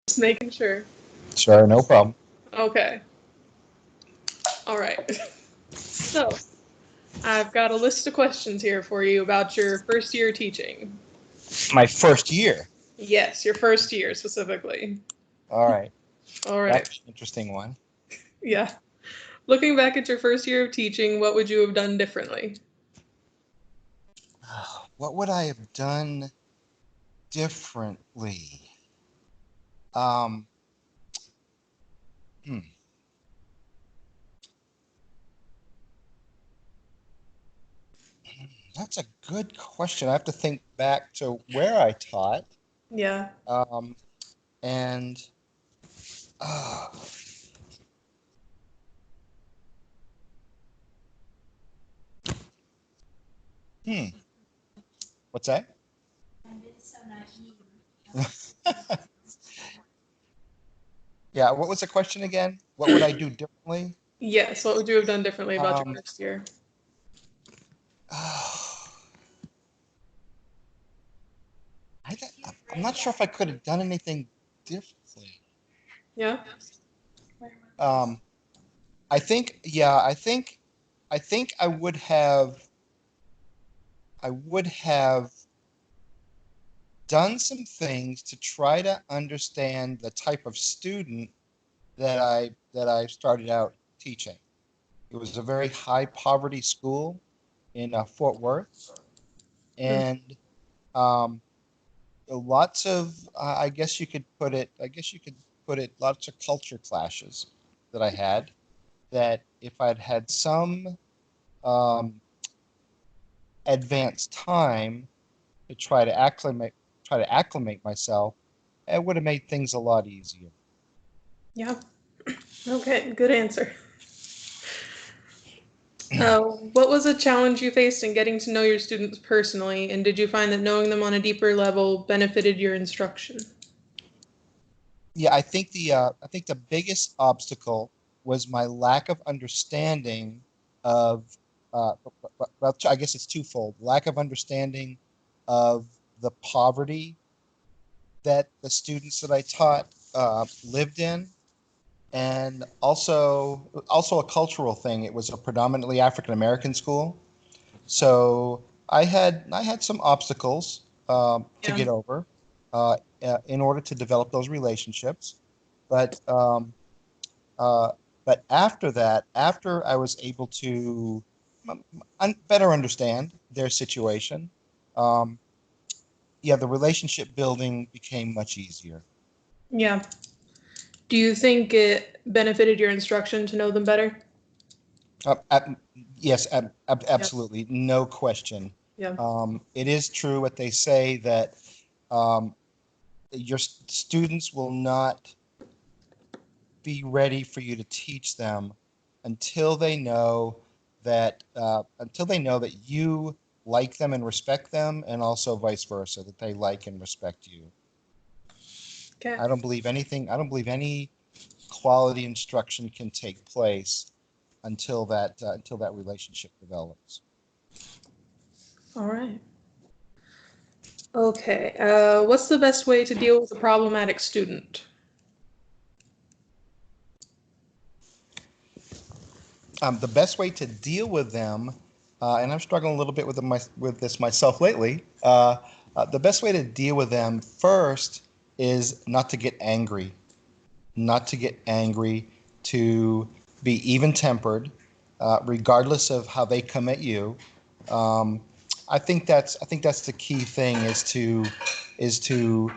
Just making sure. Sure, no problem. Okay. All right. So, I've got a list of questions here for you about your first year teaching. My first year. Yes, your first year specifically. All right. All right. That's an interesting one. Yeah. Looking back at your first year of teaching, what would you have done differently? What would I have done differently? Um, hmm, that's a good question. I have to think back to where I taught. Yeah. Um, and uh, hmm, what's that? Yeah, what was the question again? What would I do differently? Yes, what would you have done differently about your Um, first year? I, I'm not sure if I could have done anything differently. Yeah. Um, I think I would have done some things to try to understand the type of student that I started out teaching. It was a very high poverty school in Fort Worth, Mm. and um, lots of I guess you could put it. I guess you could put it lots of culture clashes that I had. That if I'd had some um, advanced time to try to acclimate myself, it would have made things a lot easier. Yeah. Okay, good answer. What was a challenge you faced in getting to know your students personally, and did you find that knowing them on a deeper level benefited your instruction? Yeah, I think the biggest obstacle was my lack of understanding of well, I guess it's twofold: lack of understanding of the poverty that the students that I taught lived in, and also a cultural thing. It was a predominantly African American school, so I had some obstacles to Yeah. get over in order to develop those relationships. But uh, but after that, after I was able to better understand their situation, um, yeah, the relationship building became much easier. Yeah. Do you think it benefited your instruction to know them better? Uh, ab- yes, Yeah. absolutely, no question. Yeah. It is true what they say that um, your students will not be ready for you to teach them until they know until they know that you like them and respect them, and also vice versa, that they like and respect you. Okay. I don't believe anything. I don't believe any quality instruction can take place until that relationship develops. All right. Okay. What's the best way to deal with a problematic student? The best way to deal with them, and I'm struggling a little bit with this myself lately. The best way to deal with them first is not to get angry, not to get angry, to be even tempered, regardless of how they come at you. Um, I think that's the key thing is to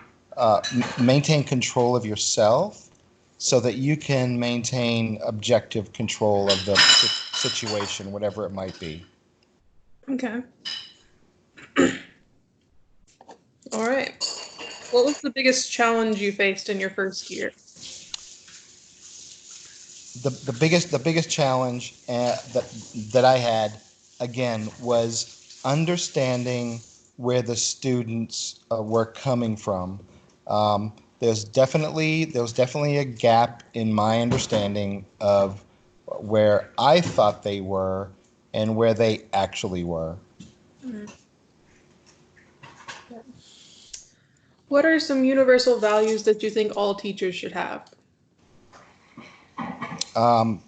maintain control of yourself so that you can maintain objective control of the situation, whatever it might be. Okay. All right. What was the biggest challenge you faced in your first year? The biggest challenge that I had again was understanding where the students were coming from. There was definitely a gap in my understanding of where I thought they were and where they actually were. Mhm. Yeah. What are some universal values that you think all teachers should have? Um,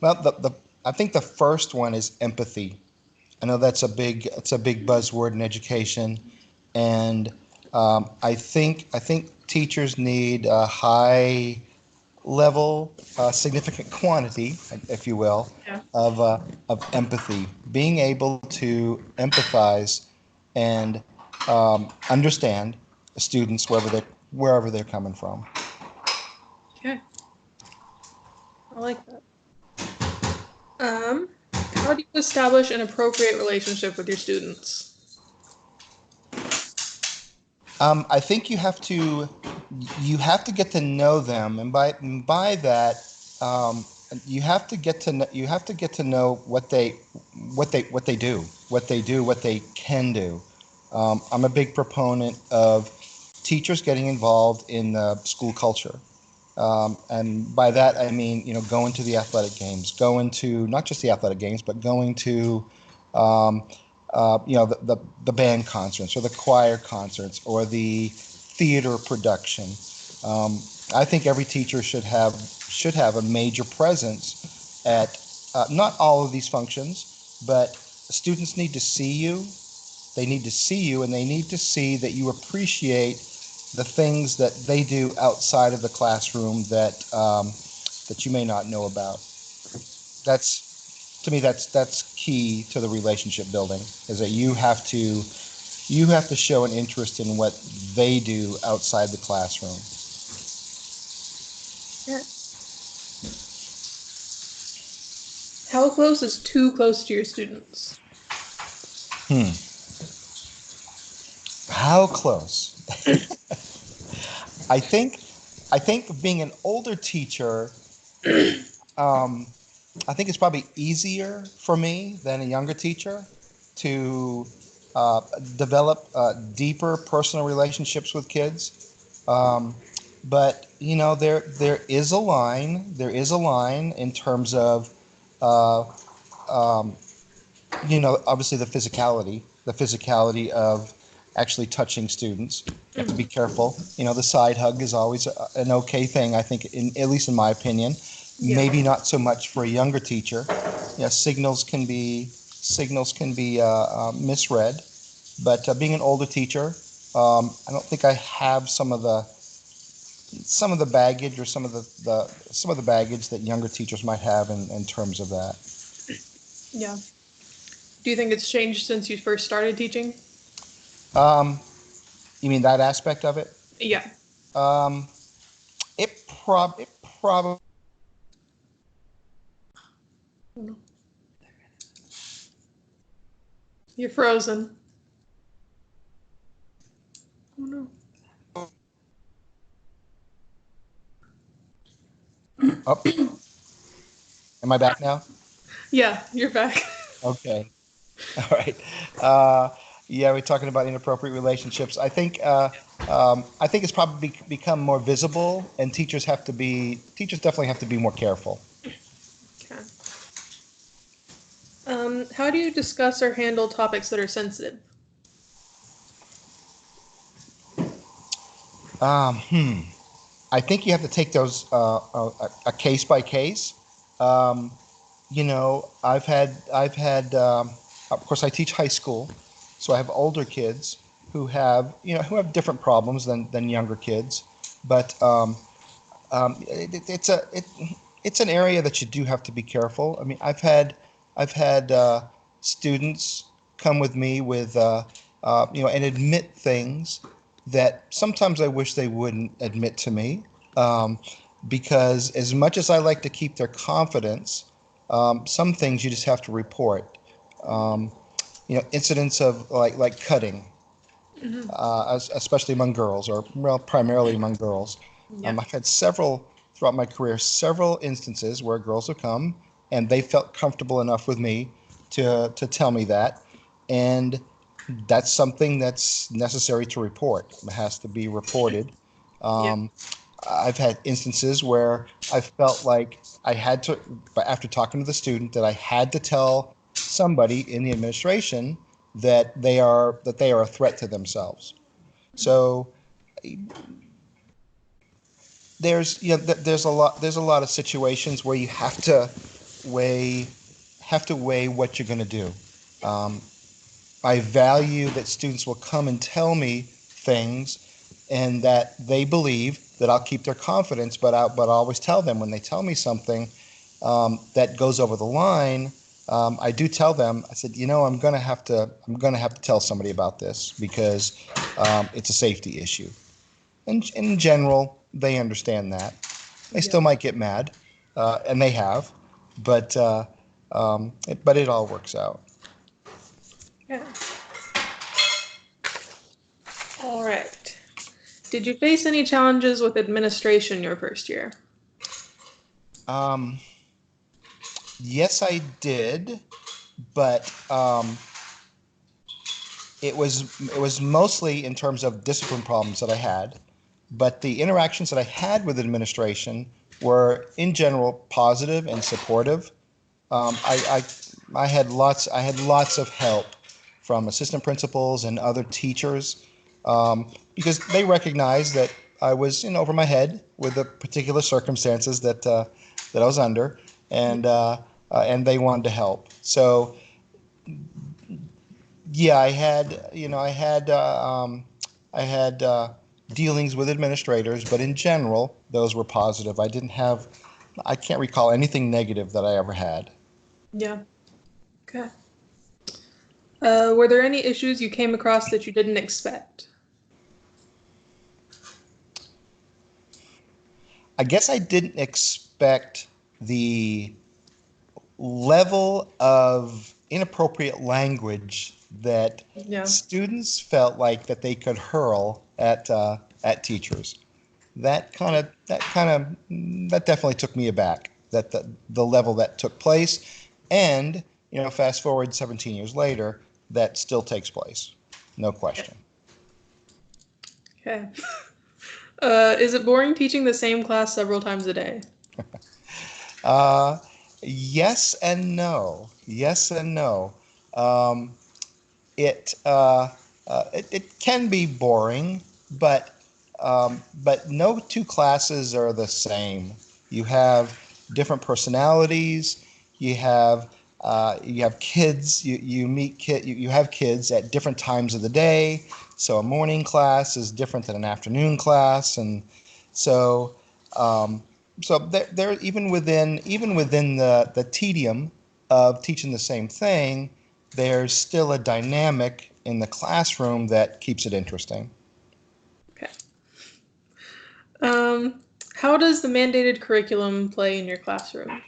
well, I think the first one is empathy. I know it's a big buzzword in education, and I think teachers need a high level, significant quantity, if you will, Yeah. of empathy. Being able to empathize and understand students wherever they're coming from. Okay. I like that. How do you establish an appropriate relationship with your students? I think you have to get to know them, and by that, um, you have to get to know what they do, what they can do. I'm a big proponent of teachers getting involved in the school culture. And by that, I mean, going to the athletic games, going to not just the athletic games, but going to, um, the band concerts or the choir concerts or the theater production. Um, I think every teacher should have a major presence at not all of these functions, but students need to see you. They need to see you, and they need to see that you appreciate the things that they do outside of the classroom that you may not know about. That's to me that's key to the relationship building. Is that you have to show an interest in what they do outside the classroom. Yeah. How close is too close to your students? Hmm. How close? I think I think being an older teacher, um, I think it's probably easier for me than a younger teacher to uh, develop deeper personal relationships with kids. But there is a line. There is a line in terms of uh, um, obviously the physicality of actually touching students. You have to be Mhm. careful. The side hug is always an okay thing, I think, at least in my opinion. Yeah. Maybe not so much for a younger teacher. Signals can be misread. But being an older teacher, I don't think I have some of the baggage or some of the baggage that younger teachers might have in terms of that. Yeah. Do you think it's changed since you first started teaching? Um, you mean that aspect of it? Yeah. Um, it probably. Oh, no. You're frozen. Oh no. Oh, am I back now? Yeah, you're back. Okay. All right. Uh, yeah, we're talking about inappropriate relationships. I think it's probably become more visible, and teachers definitely have to be more careful. Okay. How do you discuss or handle topics that are sensitive? Hmm. I think you have to take those a case by case. Um, I've had of course I teach high school, so I have older kids who have different problems than younger kids, but it's an area that you do have to be careful. I mean, I've had students come with me with and admit things that sometimes I wish they wouldn't admit to me, um, because as much as I like to keep their confidence, some things you just have to report. Um, Incidents of like cutting, Hmm. especially among girls, or well, primarily among girls. Yeah. I've had several throughout my career, several instances where girls have come and they felt comfortable enough with me to tell me that, and that's something that's necessary to report. It has to be reported. Yeah. Um, I've had instances where I felt like I had to, but after talking to the student, that I had to tell somebody in the administration that they are a threat to themselves. So there's a lot of situations where you weigh have to weigh what you're going to do. Um, I value that students will come and tell me things, and that they believe that I'll keep their confidence. But I always tell them when they tell me something that goes over the line. I do tell them. I said, I'm going to have to tell somebody about this because it's a safety issue. And in general, they understand that. They Yeah. still might get mad, and they have, but it all works out. Yeah. All right. Did you face any challenges with administration your first year? Um, yes, I did, but it was mostly in terms of discipline problems that I had. But the interactions that I had with administration were, in general, positive and supportive. I had lots of help from assistant principals and other teachers, because they recognized that I was in over my head with the particular circumstances that I was under, and they wanted to help. So yeah, I had dealings with administrators, but in general, those were positive. I can't recall anything negative that I ever had. Yeah. Okay. Were there any issues you came across that you didn't expect? I guess I didn't expect the level of inappropriate language that Yeah. students felt like that they could hurl at teachers. That definitely took me aback. That the level that took place, and fast forward 17 years later, that still takes place, no question. Okay. Is it boring teaching the same class several times a day? Uh, yes and no. Yes and no. Um, it can be boring, but no two classes are the same. You have different personalities. You have kids. You have kids at different times of the day. So a morning class is different than an afternoon class, and so um, there even within the tedium of teaching the same thing, there's still a dynamic in the classroom that keeps it interesting. Okay. Um, how does the mandated curriculum play in your classroom?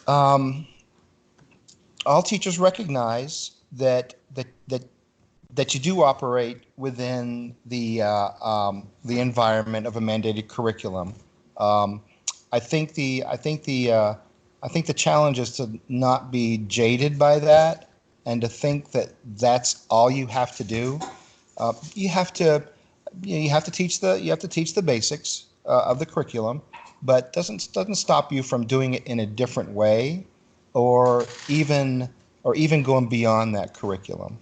Um, all teachers recognize that you do operate within the environment of a mandated curriculum. Um, I think the challenge is to not be jaded by that, and to think that that's all you have to do. You have to teach the basics of the curriculum, but doesn't stop you from doing it in a different way, or even going beyond that curriculum.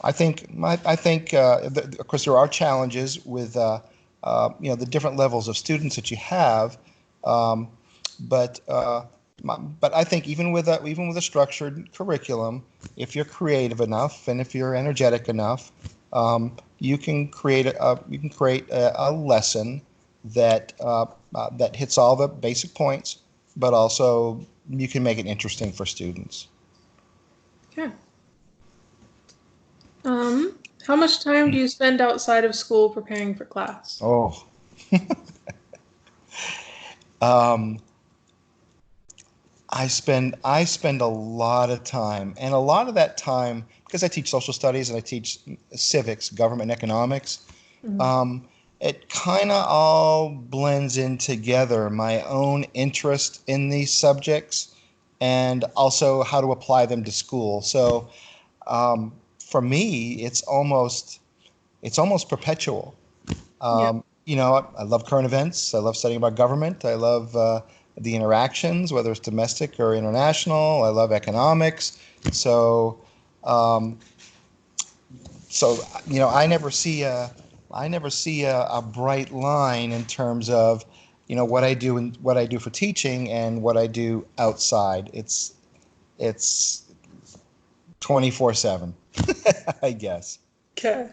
Of course, there are challenges with the different levels of students that you have, um, but but I think even with a structured curriculum, if you're creative enough and if you're energetic enough, you can create a lesson that hits all the basic points, but also you can make it interesting for students. Okay. How much time do you spend outside of school preparing for class? Oh. Um, I spend a lot of time, and a lot of that time, because I teach social studies and I teach civics, government, and economics. Mhm. It kind of all blends in together. My own interest in these subjects, and also how to apply them to school. So for me, it's almost perpetual. Yeah. I love current events. I love studying about government. I love the interactions, whether it's domestic or international. I love economics. So, um, so I never see a bright line in terms of what I do and what I do for teaching and what I do outside. It's 24/7. I guess. Okay.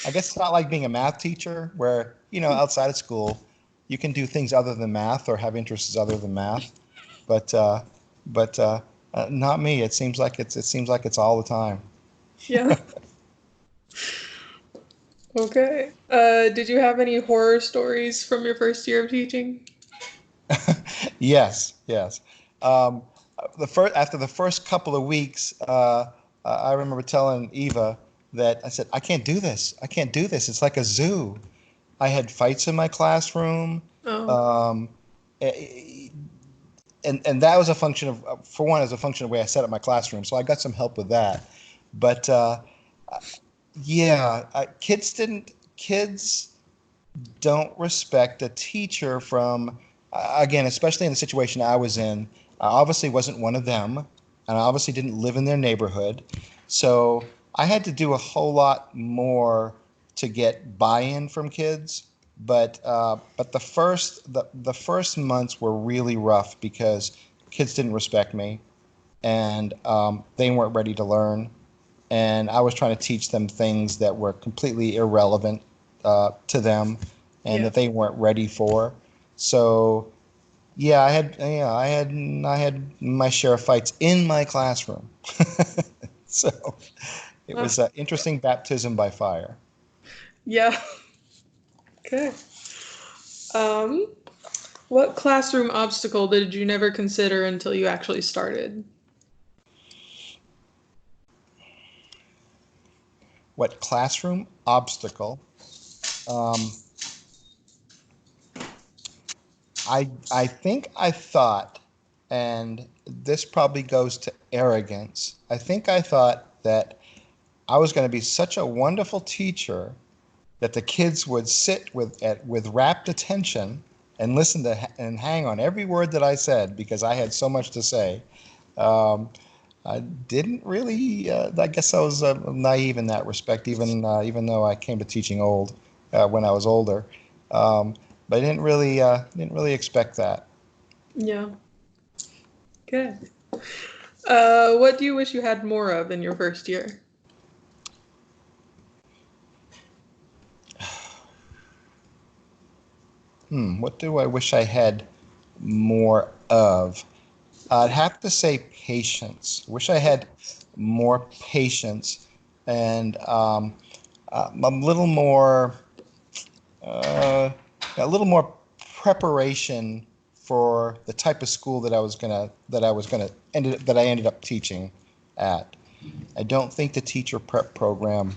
I guess it's not like being a math teacher where outside of school you can do things other than math or have interests other than math, but not me. It seems like it's all the time. Yeah. Okay. Did you have any horror stories from your first year of teaching? Yes, yes. Um, after the first couple of weeks, I remember telling Eva that I said, "I can't do this. I can't do this. It's like a zoo." I had fights in my classroom, Oh, um, eh, and that was a function of, for one, as a function of the way I set up my classroom. So I got some help with that. But yeah, kids don't respect a teacher from, again, especially in the situation I was in. I obviously wasn't one of them, and I obviously didn't live in their neighborhood. So I had to do a whole lot more to get buy-in from kids. But the first months were really rough because kids didn't respect me, and they weren't ready to learn, and I was trying to teach them things that were completely irrelevant to them, and yeah. that they weren't ready for. So yeah, I had my share of fights in my classroom. So it Uh, was an interesting baptism by fire. yeah. Okay. Um, what classroom obstacle did you never consider until you actually started? What classroom obstacle? Um, I think I thought, and this probably goes to arrogance. I think I thought that I was going to be such a wonderful teacher that the kids would sit with rapt attention and listen to and hang on every word that I said because I had so much to say. Um, I didn't really. I guess I was naive in that respect, even though I came to teaching when I was older. Um, but I didn't really expect that. Yeah. Okay. What do you wish you had more of in your first year? What do I wish I had more of? I'd have to say patience. Wish I had more patience and a little more, uh, a little more preparation for the type of school that I ended up teaching at. I don't think the teacher prep program,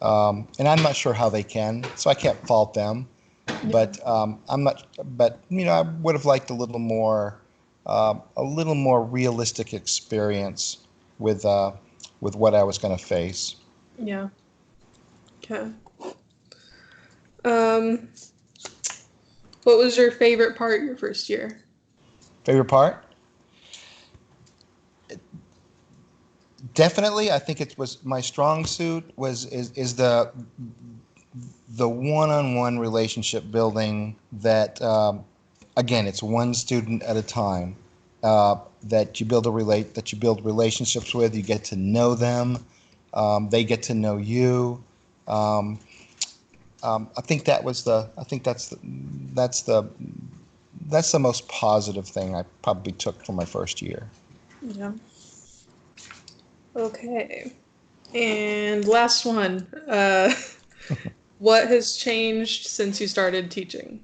and I'm not sure how they can, so I can't fault them. Yeah. But I'm not. But I would have liked a little more realistic experience with what I was going to face. Yeah. Okay. Um, what was your favorite part your first year? Favorite part? Definitely, I think it was my strong suit is the one-on-one relationship building that again, it's one student at a time, that you build relationships with. You get to know them, they get to know you. um, I think that's the that's the most positive thing I probably took from my first year. Yeah. Okay. And last one. What has changed since you started teaching?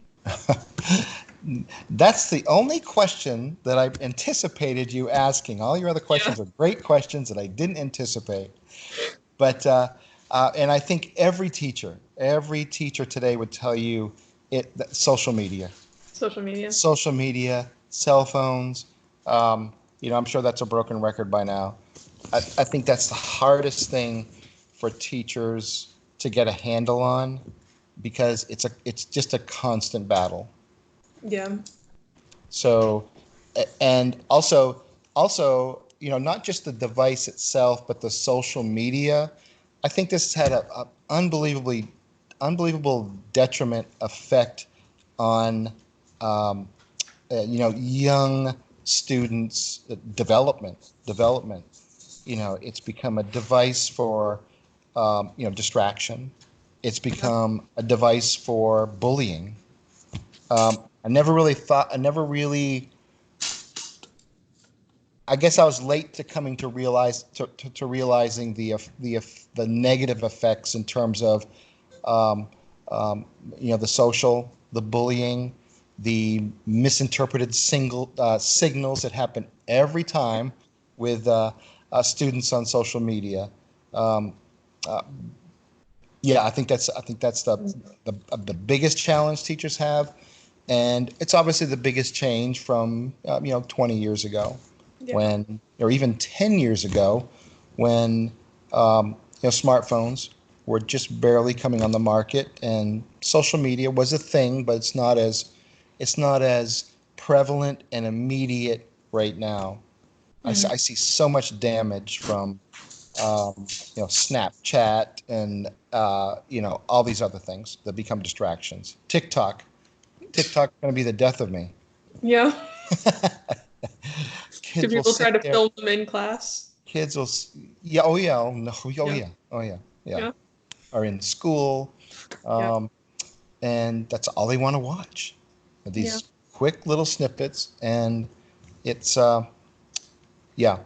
That's the only question that I anticipated you asking. All your other Yeah. questions are great questions that I didn't anticipate. But and I think every teacher today would tell you social media, Social media. cell phones. I'm sure that's a broken record by now. I think that's the hardest thing for teachers to get a handle on because it's just a constant battle. Yeah. So, and also, not just the device itself, but the social media. I think this has had a unbelievable detriment effect on young students' development. It's become a device for distraction. It's become a device for bullying. I never really. I guess I was late to coming to realizing the negative effects in terms of um, the social, the bullying, the misinterpreted signals that happen every time with students on social media. Um, uh, yeah, I think that's the biggest challenge teachers have, and it's obviously the biggest change from 20 years ago, Yeah. when, or even 10 years ago, when smartphones were just barely coming on the market, and social media was a thing, but it's not as prevalent and immediate right now. I see so much damage from Snapchat and all these other things that become distractions. TikTok going to be the death of me. Yeah. Do Kids will people try sit to there. film them in class? Kids will, yeah, oh yeah, oh no, oh Yeah. yeah, oh yeah, yeah. Yeah. Are in school, Yeah. um, and that's all they want to watch. Yeah. These quick little snippets, and it's yeah,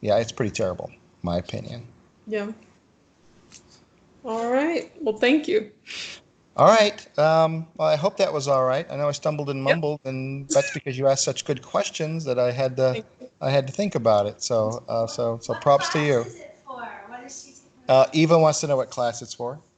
yeah, it's pretty terrible, my opinion. Yeah. All right. Well, thank you. All right. Well, I hope that was all right. I know I stumbled and Yep. mumbled, and that's because you asked such good questions that Thank you. I had to think about it. So What props to class you. is it for? What is she taking? Eva wants to know what class it's for.